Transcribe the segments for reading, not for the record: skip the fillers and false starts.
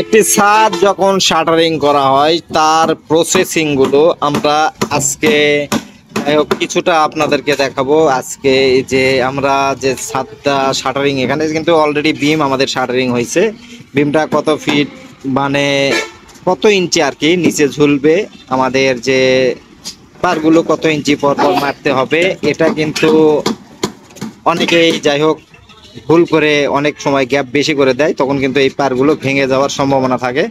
একটি ছাদ যখন শাটারিং করা হয় তার প্রসেসিং গুলো আমরা আজকে কিছুটা আপনাদেরকে দেখাবো। আজকে যে আমরা যে ছাদটা শাটারিং, এখানে কিন্তু অলরেডি বিম আমাদের শাটারিং হয়েছে। বিমটা কত ফিট মানে কত ইঞ্চি আর কি নিচে ঝুলবে, আমাদের যে পারগুলো কত ইঞ্চি পর পর মারতে হবে, এটা কিন্তু অনেকেই যাই হোক ভুল করে অনেক সময় গ্যাপ বেশি করে দেয়, তখন কিন্তু এই পারগুলো ভেঙে যাওয়ার সম্ভাবনা থাকে।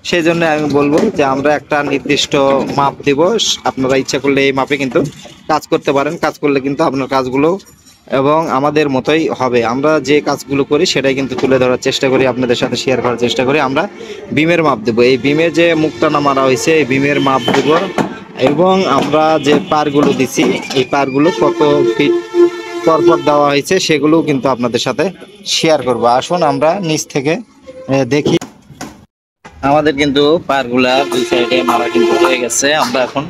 সেই জন্য আমি বলবো যে আমরা একটা নির্দিষ্ট মাপ দেব, আপনারা ইচ্ছা করলে এই মাপে কিন্তু কাজ করতে পারেন। কাজ করলে কিন্তু আপনার কাজগুলো এবং আমাদের মতোই হবে। আমরা যে কাজগুলো করি সেটাই কিন্তু তুলে ধরার চেষ্টা করি, আপনাদের সাথে শেয়ার করার চেষ্টা করি। আমরা বিমের মাপ দেব, এই বিমের যে মুখটানা মারা হয়েছে এই বিমের মাপ দেব, এবং আমরা যে পারগুলো দিছি এই পারগুলো কত ফিট পরপর দেওয়া হয়েছে সেগুলোও কিন্তু আপনাদের সাথে শেয়ার করব। আসুন আমরা নিচ থেকে দেখি। আমাদের কিন্তু পারগুলা দুই সাইডে মারা কিন্তু হয়ে গেছে। আমরা এখন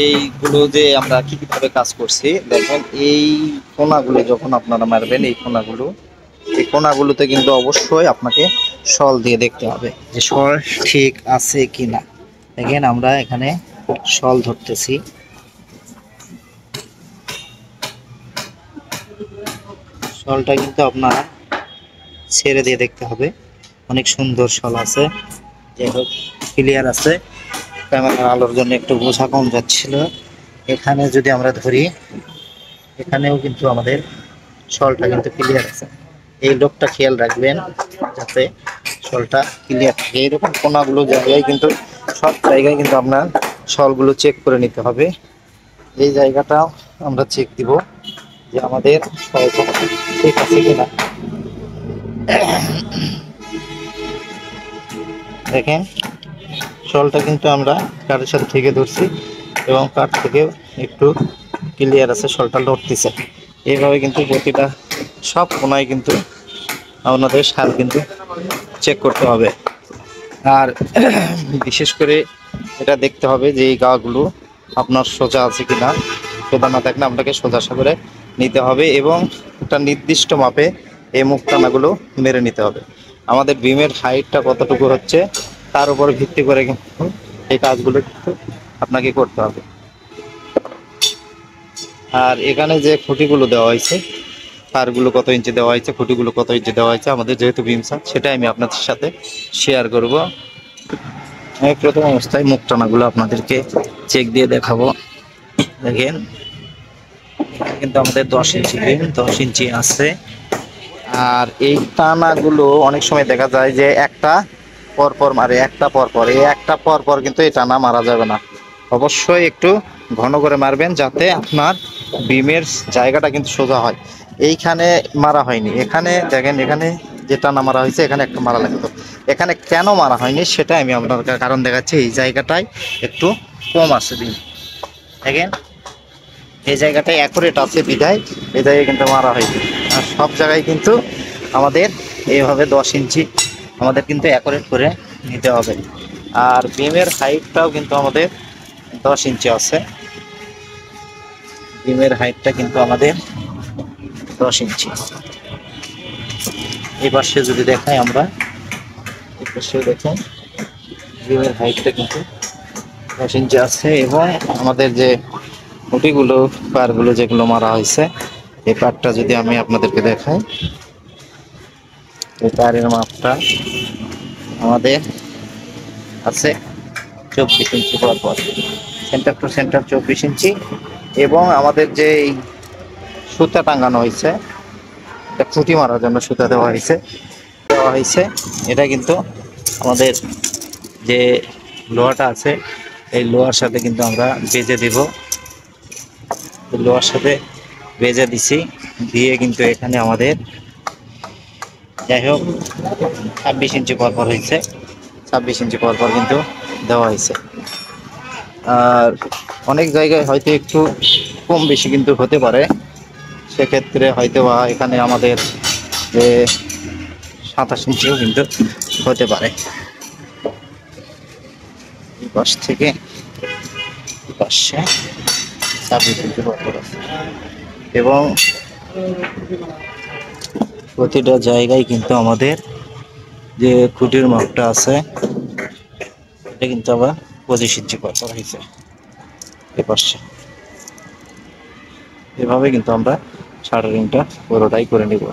এইগুলো যে আমরা কিভাবে কাজ করছি দেখেন, এই কোনাগুলো যখন আপনারা মারবেন এই কোনাগুলোতে কিন্তু অবশ্যই আপনাকে শল দিয়ে দেখতে হবে যে শল ঠিক আছে কিনা। দেখেন আমরা এখানে শল ধরতেছি, শলটা কিন্তু আপনারা ছেড়ে দিয়ে দেখতে হবে। অনেক সুন্দর শল আছে, যাই হোক ক্লিয়ার আছে। ক্যামেরার আলোর জন্য একটু বোঝা কম যাচ্ছিল। এখানে যদি আমরা ধরি, এখানেও কিন্তু আমাদের শলটা কিন্তু ক্লিয়ার আছে। এই লোকটা খেয়াল রাখবেন যাতে শলটা ক্লিয়ার থাকে। এইরকম কোনাগুলো জায়গায় কিন্তু সব জায়গায় কিন্তু আপনার শলগুলো চেক করে নিতে হবে। এই জায়গাটাও আমরা চেক দিব যে আমাদের ঠিক আছে কিনা। দেখেন শলটা কিন্তু আমরা কাঠের সাথে থেকে ধরছি এবং কাঠ থেকে একটু ক্লিয়ার আছে, শলটা লড়তেছে। এইভাবে কিন্তু প্রতিটা সব কোনায় কিন্তু আপনাদের শাল কিন্তু চেক করতে হবে। আর বিশেষ করে এটা দেখতে হবে যে এই গাগুলো আপনার সোজা আছে কিনা। সোজা না থাকলে আপনাকে সোজা করে নিতে হবে এবং একটা নির্দিষ্ট মাপে এই মুখটানাগুলো মেরে নিতে হবে। আমাদের বিমের হাইটটা কতটুকু হচ্ছে তার উপর ভিত্তি করে কিন্তু এই কাজগুলো কিন্তু আপনাকে করতে হবে। আর এখানে যে খুঁটিগুলো দেওয়া হয়েছে, পারগুলো কত ইঞ্চি দেওয়া হয়েছে, খুঁটিগুলো কত ইঞ্চি দেওয়া হয়েছে, আমাদের যেহেতু বিম ছাদ সেটাই আমি আপনাদের সাথে শেয়ার করব। আমি প্রথম অবস্থায় মুখ টানাগুলো আপনাদেরকে চেক দিয়ে দেখাবো। দেখেন কিন্তু আমাদের 10 ইঞ্চি বিম, 10 ইঞ্চি আছে। আর এই টানাগুলো অনেক সময় দেখা যায় যে একটা পরপর মারে, একটা পরপর, এই একটা পরপর কিন্তু এই টানা মারা যাবে না। অবশ্যই একটু ঘন করে মারবেন যাতে আপনার বিমের জায়গাটা কিন্তু সোজা হয়। এইখানে মারা হয়নি, এখানে দেখেন এখানে যে টানা মারা হয়েছে এখানে একটা মারা লাগতো। এখানে কেন মারা হয়নি সেটা আমি আপনার কারণ দেখাচ্ছি। এই জায়গাটায় একটু কম আছে বিম, দেখেন এই জায়গাটায় অ্যাকুরেট আছে বিধায় এই জায়গায় কিন্তু মারা হয়নি। আর সব জায়গায় কিন্তু আমাদের এইভাবে 10 ইঞ্চি আমাদের কিন্তু অ্যাকুরেট করে নিতে হবে। আর বিমের হাইটটাও কিন্তু আমাদের 10 ইঞ্চি আছে। বিমের হাইটটা কিন্তু আমাদের 10 ইঞ্চি। এই পাশে যদি দেখাই আমরা, এই পাশে দেখুন বিমের হাইটটা কিন্তু 10 ইঞ্চি আছে। এবং আমাদের যে খুঁটিগুলো পারগুলো যেগুলো মারা হয়েছে এই পারটা যদি আমি আপনাদেরকে দেখাই, এই পারের মাপটা আমাদের আছে 24 ইঞ্চি পরপর, সেন্টার টু সেন্টার 24 ইঞ্চি। এবং আমাদের যে সুতা টাঙানো হয়েছে, এটা খুঁটি মারার জন্য সুতা দেওয়া হয়েছে এটা কিন্তু আমাদের যে লোহাটা আছে এই লোহার সাথে কিন্তু আমরা বেজে দিব। লোহার সাথে বেজে দিছি, দিয়ে কিন্তু এখানে আমাদের যাই হোক 26 ইঞ্চি পরপর হয়েছে, 26 ইঞ্চি পরপর কিন্তু দেওয়া হয়েছে। আর অনেক জায়গায় হয়তো একটু কম বেশি কিন্তু হতে পারে, সেক্ষেত্রে হয়তো বা এখানে আমাদের যে 27 ইঞ্চিও কিন্তু হতে পারে। এই পাশ থেকে পাশে 26 ইঞ্চি পরপর আছে এবং প্রতিটা জায়গায় কিন্তু আমাদের যে খুঁটির মাপটা আছে এটা কিন্তু আবার 25 ইঞ্চি করা হয়েছে এই পাশে। এভাবে কিন্তু আমরা শাটারিংটা পুরোটাই করে নিব।